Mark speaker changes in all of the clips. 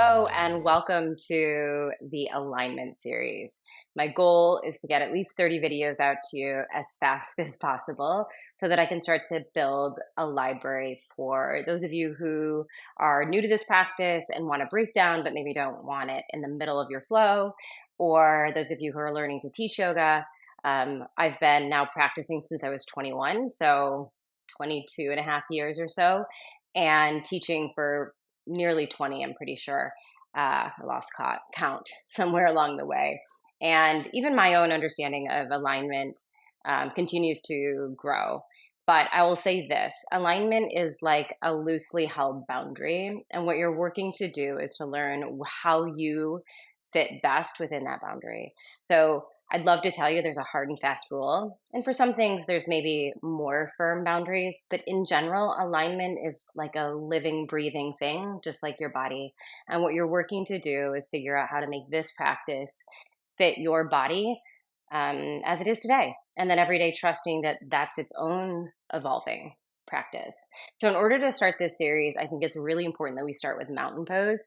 Speaker 1: Hello and welcome to the alignment series. My goal is to get at least 30 videos out to you as fast as possible so that I can start to build a library for those of you who are new to this practice and want to break down, but maybe don't want it in the middle of your flow, or those of you who are learning to teach yoga. I've been now practicing since I was 21, so 22 and a half years or so, and teaching for nearly 20, I'm pretty sure. I lost count somewhere along the way. And even my own understanding of alignment continues to grow. But I will say this alignment is like a loosely held boundary. And what you're working to do is to learn how you fit best within that boundary. So I'd love to tell you there's a hard and fast rule. And for some things, there's maybe more firm boundaries. But in general, alignment is like a living, breathing thing, just like your body. And what you're working to do is figure out how to make this practice fit your body as it is today. And then every day, trusting that that's its own evolving practice. So, in order to start this series, I think it's really important that we start with mountain pose.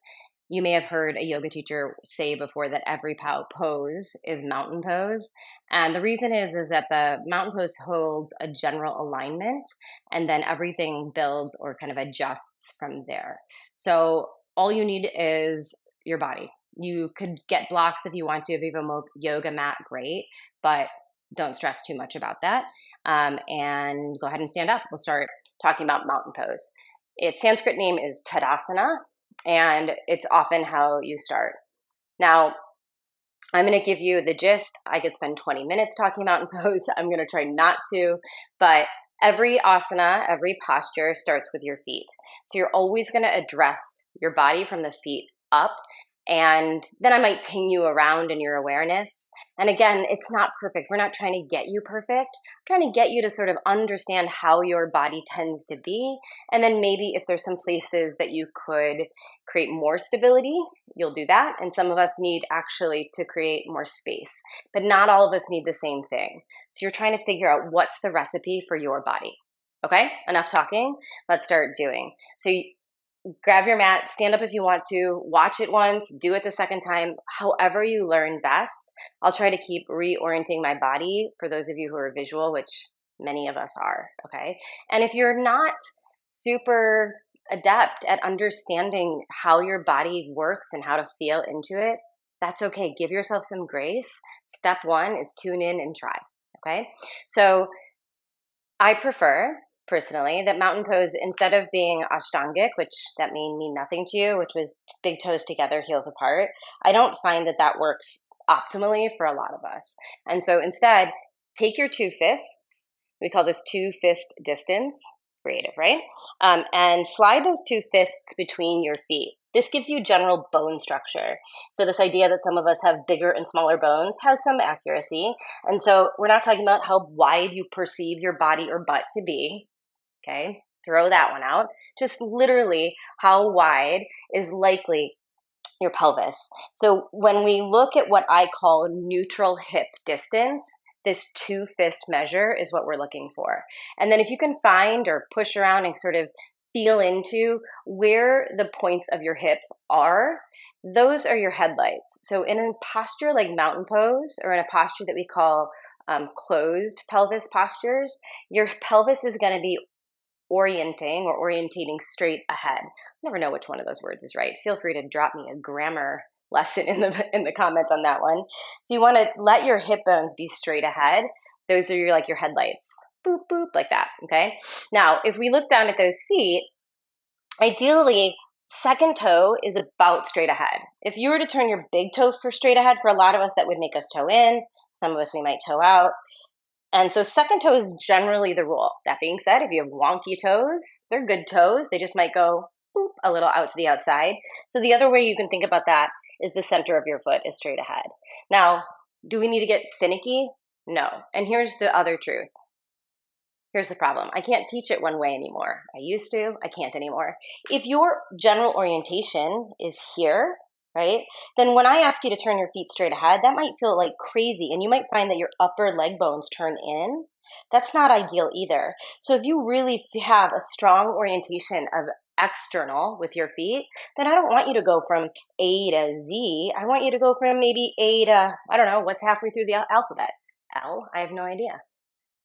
Speaker 1: You may have heard a yoga teacher say before that every pose is mountain pose. And the reason is that the mountain pose holds a general alignment and then everything builds or kind of adjusts from there. So all you need is your body. You could get blocks if you want to. If you have a yoga mat, great, but don't stress too much about that. And go ahead and stand up. We'll start talking about mountain pose. Its Sanskrit name is Tadasana, and it's often how you start. Now, I'm going to give you the gist. I could spend 20 minutes talking mountain pose. I'm going to try not to, but every asana, every posture starts with your feet. So you're always going to address your body from the feet up, and then I might ping you around in your awareness. And again, it's not perfect. We're not trying to get you perfect. We're trying to get you to sort of understand how your body tends to be. And then maybe if there's some places that you could create more stability, you'll do that. And some of us need actually to create more space, but not all of us need the same thing. So you're trying to figure out what's the recipe for your body. Okay, enough talking. Let's start doing. So grab your mat, stand up if you want to, watch it once, do it the second time, however you learn best. I'll try to keep reorienting my body for those of you who are visual, which many of us are, okay? And if you're not super adept at understanding how your body works and how to feel into it, that's okay. Give yourself some grace. Step one is tune in and try, okay? So I prefer personally that mountain pose, instead of being ashtangic, which that may mean nothing to you, which was big toes together, heels apart, I don't find that that works optimally for a lot of us. And so instead, take your two fists. We call this two fist distance. Creative, right? And slide those two fists between your feet. This gives you general bone structure. So this idea that some of us have bigger and smaller bones has some accuracy. And so we're not talking about how wide you perceive your body or butt to be. Okay, throw that one out. Just literally how wide is likely your pelvis. So when we look at what I call neutral hip distance, this two fist measure is what we're looking for. And then if you can find or push around and sort of feel into where the points of your hips are, those are your headlights. So in a posture like mountain pose, or in a posture that we call closed pelvis postures, your pelvis is going to be orienting or orientating straight ahead. Never know which one of those words is right. Feel free to drop me a grammar lesson in the comments on that one. So you want to let your hip bones be straight ahead. Those are your headlights. Boop boop like that, okay? Now, if we look down at those feet, ideally second toe is about straight ahead. If you were to turn your big toe for straight ahead, for a lot of us that would make us toe in, some of us we might toe out. And so second toe is generally the rule. That being said, if you have wonky toes, they're good toes. They just might go boop, a little out to the outside. So the other way you can think about that is the center of your foot is straight ahead. Now, do we need to get finicky? No. And here's the other truth. Here's the problem. I can't teach it one way anymore. I used to, I can't anymore. If your general orientation is here, right? Then when I ask you to turn your feet straight ahead, that might feel like crazy. And you might find that your upper leg bones turn in. That's not ideal either. So if you really have a strong orientation of external with your feet, then I don't want you to go from A to Z. I want you to go from maybe A to, I don't know, what's halfway through the alphabet? L? I have no idea.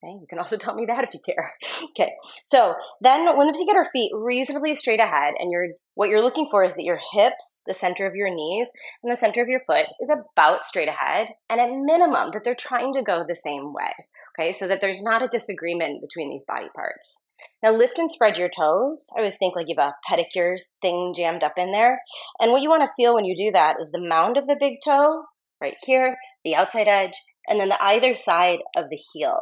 Speaker 1: Okay, you can also tell me that if you care. Okay, so then once you get our feet reasonably straight ahead, and what you're looking for is that your hips, the center of your knees, and the center of your foot is about straight ahead, and at minimum that they're trying to go the same way. Okay, so that there's not a disagreement between these body parts. Now lift and spread your toes. I always think like you have a pedicure thing jammed up in there. And what you want to feel when you do that is the mound of the big toe right here, the outside edge, and then the either side of the heel.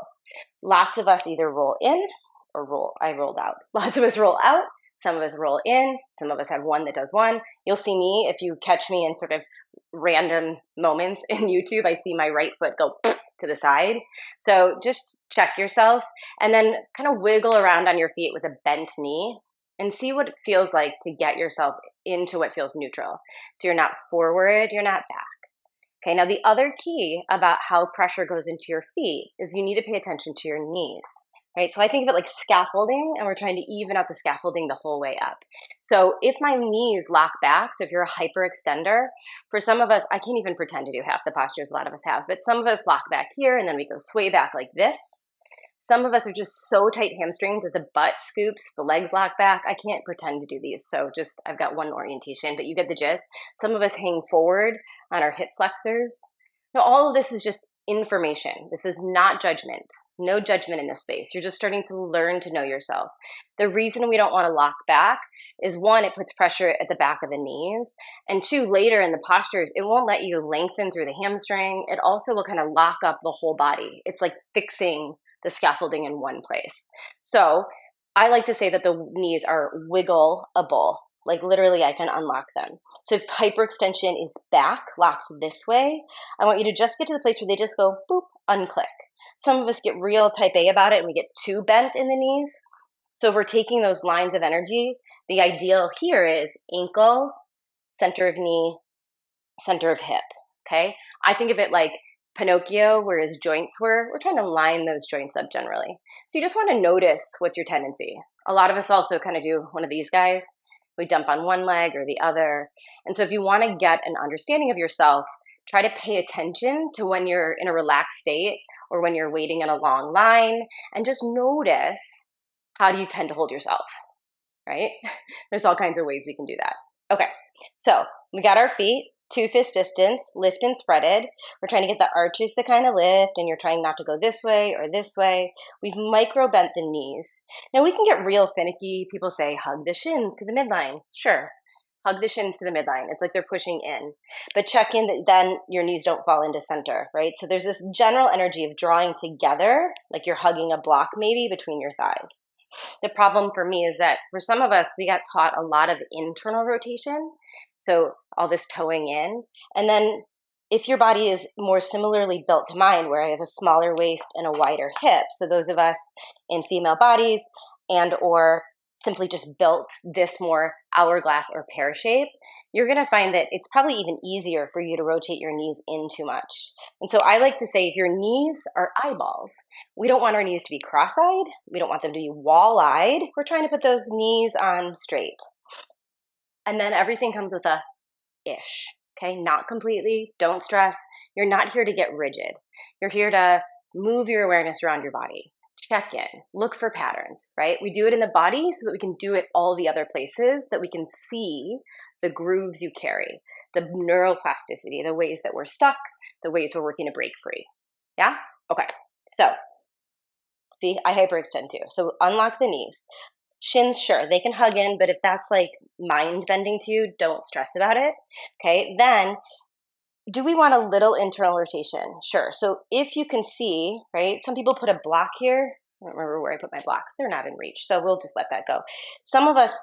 Speaker 1: Lots of us either roll in or I rolled out. Lots of us roll out. Some of us roll in. Some of us have one that does one. You'll see me, if you catch me in sort of random moments in YouTube, I see my right foot go to the side. So just check yourself and then kind of wiggle around on your feet with a bent knee and see what it feels like to get yourself into what feels neutral. So you're not forward, you're not back. Okay, now the other key about how pressure goes into your feet is you need to pay attention to your knees, right? So I think of it like scaffolding, and we're trying to even out the scaffolding the whole way up. So if my knees lock back, so if you're a hyperextender, for some of us, I can't even pretend to do half the postures a lot of us have, but some of us lock back here and then we go sway back like this. Some of us are just so tight hamstrings that the butt scoops, the legs lock back. I can't pretend to do these. So just, I've got one orientation, but you get the gist. Some of us hang forward on our hip flexors. Now, all of this is just information. This is not judgment. No judgment in this space. You're just starting to learn to know yourself. The reason we don't want to lock back is one, it puts pressure at the back of the knees. And two, later in the postures, it won't let you lengthen through the hamstring. It also will kind of lock up the whole body. It's like fixing the scaffolding in one place. So I like to say that the knees are wiggleable. Like literally I can unlock them. So if hyperextension is back, locked this way, I want you to just get to the place where they just go boop, unclick. Some of us get real type A about it and we get too bent in the knees. So if we're taking those lines of energy, the ideal here is ankle, center of knee, center of hip. Okay. I think of it like Pinocchio, where his joints were. We're trying to line those joints up generally. So you just want to notice what's your tendency. A lot of us also kind of do one of these guys. We dump on one leg or the other. And so if you want to get an understanding of yourself, try to pay attention to when you're in a relaxed state or when you're waiting in a long line, and just notice, how do you tend to hold yourself, right? There's all kinds of ways we can do that. Okay, so we got our feet. 2 fist distance, lift and spreaded. We're trying to get the arches to kind of lift, and you're trying not to go this way or this way. We've micro bent the knees. Now we can get real finicky. People say hug the shins to the midline. Sure, hug the shins to the midline. It's like they're pushing in. But check in that then your knees don't fall into center, right? So there's this general energy of drawing together, like you're hugging a block maybe between your thighs. The problem for me is that for some of us, we got taught a lot of internal rotation. So all this toeing in. And then if your body is more similarly built to mine, where I have a smaller waist and a wider hip, so those of us in female bodies and or simply just built this more hourglass or pear shape, you're going to find that it's probably even easier for you to rotate your knees in too much. And so I like to say, if your knees are eyeballs, we don't want our knees to be cross-eyed. We don't want them to be wall-eyed. We're trying to put those knees on straight. And then everything comes with a ish, okay? Not completely, don't stress. You're not here to get rigid. You're here to move your awareness around your body. Check in, look for patterns, right? We do it in the body so that we can do it all the other places, that we can see the grooves you carry, the neuroplasticity, the ways that we're stuck, the ways we're working to break free. Yeah? Okay, so see, I hyperextend too. So unlock the knees. Shins, sure, they can hug in, but if that's like mind bending to you, don't stress about it. Okay, then do we want a little internal rotation? Sure. So if you can see, right, some people put a block here. I don't remember where I put my blocks. They're not in reach, so we'll just let that go. Some of us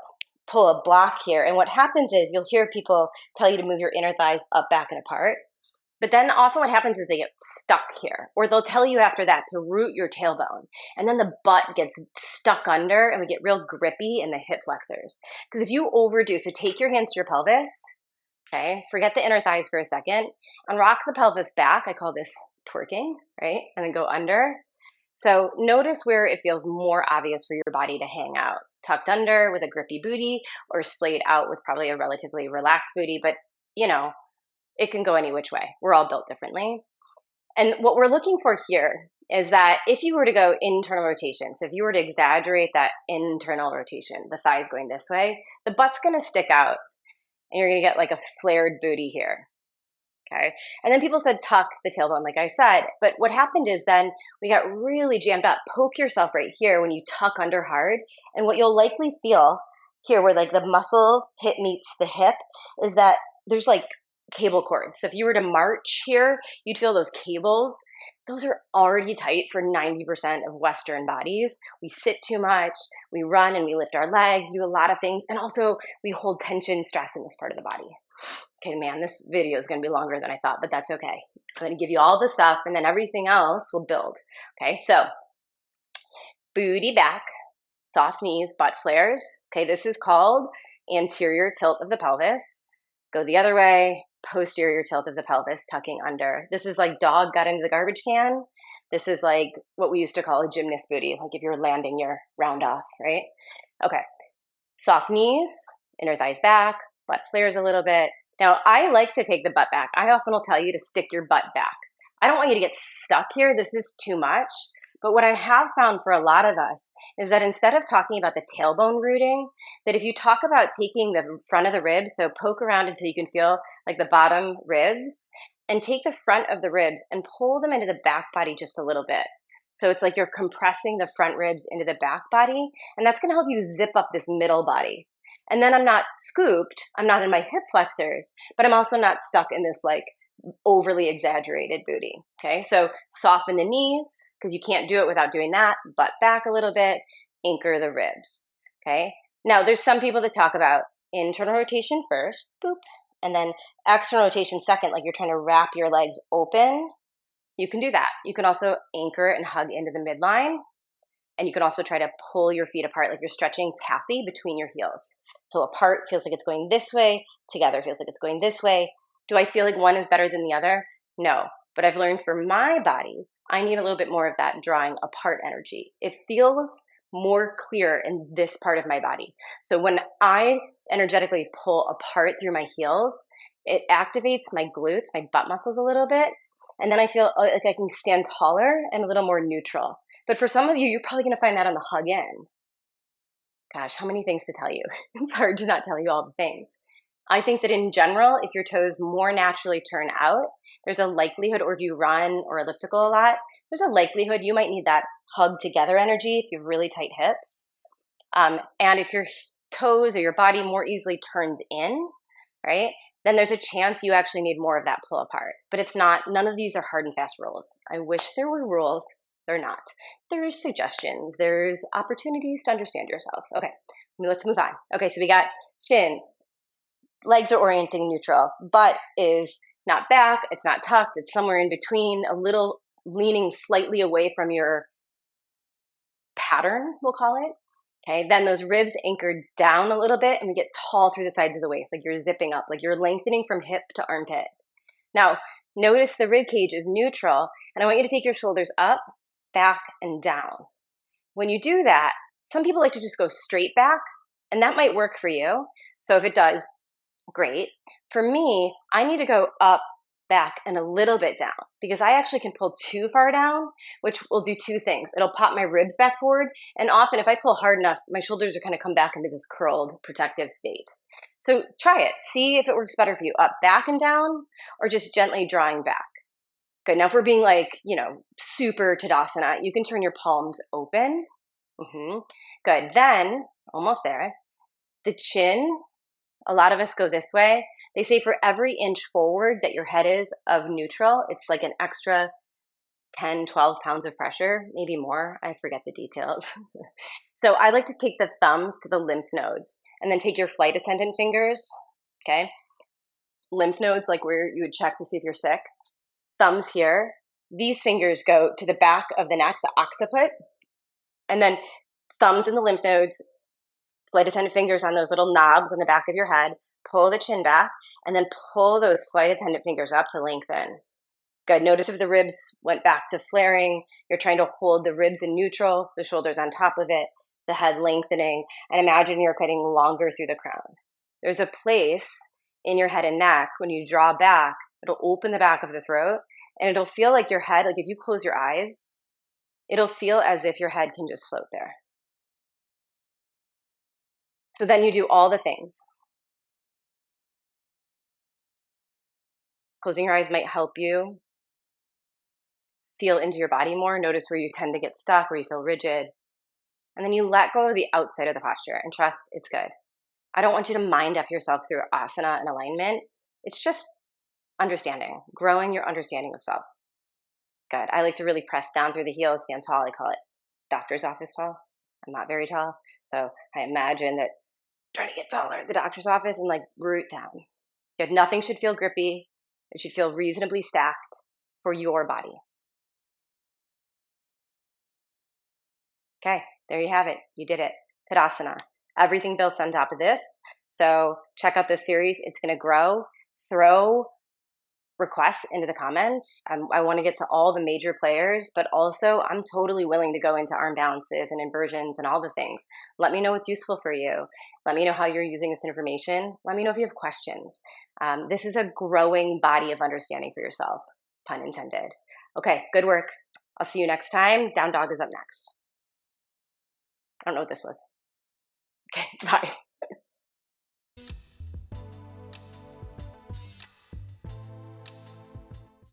Speaker 1: pull a block here, and what happens is you'll hear people tell you to move your inner thighs up, back, and apart. But then often what happens is they get stuck here, or they'll tell you after that to root your tailbone. And then the butt gets stuck under and we get real grippy in the hip flexors. Because if you overdo, so take your hands to your pelvis, okay, forget the inner thighs for a second, and rock the pelvis back. I call this twerking, right? And then go under. So notice where it feels more obvious for your body to hang out. tucked under with a grippy booty, or splayed out with probably a relatively relaxed booty. But, you know, it can go any which way. We're all built differently. And what we're looking for here is that if you were to go internal rotation, so if you were to exaggerate that internal rotation, the thighs going this way, the butt's going to stick out and you're going to get like a flared booty here. Okay. And then people said tuck the tailbone, like I said. But what happened is then we got really jammed up. Poke yourself right here when you tuck under hard. And what you'll likely feel here, where like the muscle hip meets the hip, is that there's like cable cords. So if you were to march here, you'd feel those cables. Those are already tight for 90% of Western bodies. We sit too much, we run and we lift our legs, do a lot of things. And also we hold tension, stress in this part of the body. Okay, man, this video is going to be longer than I thought, but that's okay. I'm going to give you all the stuff and then everything else will build. Okay, so booty back, soft knees, butt flares. Okay, this is called anterior tilt of the pelvis. Go the other way, posterior tilt of the pelvis, tucking under. This is like dog got into the garbage can. This is like what we used to call a gymnast booty, like if you're landing your round off, right? Okay, soft knees, inner thighs back, butt flares a little bit. Now, I like to take the butt back. I often will tell you to stick your butt back. I don't want you to get stuck here. This is too much. But what I have found for a lot of us is that instead of talking about the tailbone rooting, that if you talk about taking the front of the ribs, so poke around until you can feel like the bottom ribs, and take the front of the ribs and pull them into the back body just a little bit. So it's like you're compressing the front ribs into the back body, and that's going to help you zip up this middle body. And then I'm not scooped, I'm not in my hip flexors, but I'm also not stuck in this like overly exaggerated booty. Okay, so soften the knees because you can't do it without doing that. Butt back a little bit, anchor the ribs. Okay, now there's some people that talk about internal rotation first, boop, and then external rotation second, like you're trying to wrap your legs open. You can do that. You can also anchor and hug into the midline. And you can also try to pull your feet apart like you're stretching taffy between your heels. So apart feels like it's going this way, together feels like it's going this way. Do I feel like one is better than the other? No. But I've learned for my body, I need a little bit more of that drawing apart energy. It feels more clear in this part of my body. So when I energetically pull apart through my heels, it activates my glutes, my butt muscles a little bit. And then I feel like I can stand taller and a little more neutral. But for some of you, you're probably going to find that on the hug in. Gosh, how many things to tell you? It's hard to not tell you all the things. I think that in general, if your toes more naturally turn out, there's a likelihood, or if you run or elliptical a lot, there's a likelihood you might need that hug together energy if you have really tight hips. And if your toes or your body more easily turns in, right, then there's a chance you actually need more of that pull apart. But it's not, none of these are hard and fast rules. I wish there were rules. They're not. There's suggestions. There's opportunities to understand yourself. Okay, let's move on. Okay, so we got shins. Legs are orienting neutral. Butt is not back. It's not tucked. It's somewhere in between, a little leaning slightly away from your pattern, we'll call it. Okay, then those ribs anchored down a little bit and we get tall through the sides of the waist, like you're zipping up, like you're lengthening from hip to armpit. Now, notice the rib cage is neutral, and I want you to take your shoulders up, back, and down. When you do that, some people like to just go straight back, and that might work for you. So if it does, great. For me, I need to go up, back, and a little bit down because I actually can pull too far down, which will do two things. It'll pop my ribs back forward, and often if I pull hard enough, my shoulders are kind of come back into this curled protective state. So try it. See if it works better for you. Up, back, and down, or just gently drawing back. Good. Now if we're being like, super Tadasana, you can turn your palms open. Good. Then, almost there, the chin, a lot of us go this way. They say for every inch forward that your head is of neutral, it's like an extra 10, 12 pounds of pressure, maybe more. I forget the details. So I like to take the thumbs to the lymph nodes and then take your flight attendant fingers, okay? Lymph nodes, like where you would check to see if you're sick. Thumbs here. These fingers go to the back of the neck, the occiput, and then thumbs in the lymph nodes, flight attendant fingers on those little knobs on the back of your head, pull the chin back, and then pull those flight attendant fingers up to lengthen. Good. Notice if the ribs went back to flaring, you're trying to hold the ribs in neutral, the shoulders on top of it. the head lengthening, and imagine you're getting longer through the crown. There's a place in your head and neck when you draw back, it'll open the back of the throat and it'll feel like your head, like if you close your eyes, it'll feel as if your head can just float there. So then you do all the things. Closing your eyes might help you feel into your body more. Notice where you tend to get stuck, where you feel rigid. And then you let go of the outside of the posture and trust it's good. I don't want you to mind F yourself through asana and alignment. It's just understanding, growing your understanding of self. Good. I like to really press down through the heels, stand tall. I call it doctor's office tall. I'm not very tall. So I imagine that trying to get taller at the doctor's office and like root down. Good. Nothing should feel grippy. It should feel reasonably stacked for your body. Okay, there you have it. You did it. Tadasana. Everything built on top of this. So check out this series. It's going to grow. Throw requests into the comments. I want to get to all the major players, but also I'm totally willing to go into arm balances and inversions and all the things. Let me know what's useful for you. Let me know how you're using this information. Let me know if you have questions. This is a growing body of understanding for yourself, pun intended. Okay, good work. I'll see you next time. Down dog is up next. I don't know what this was. Okay, bye.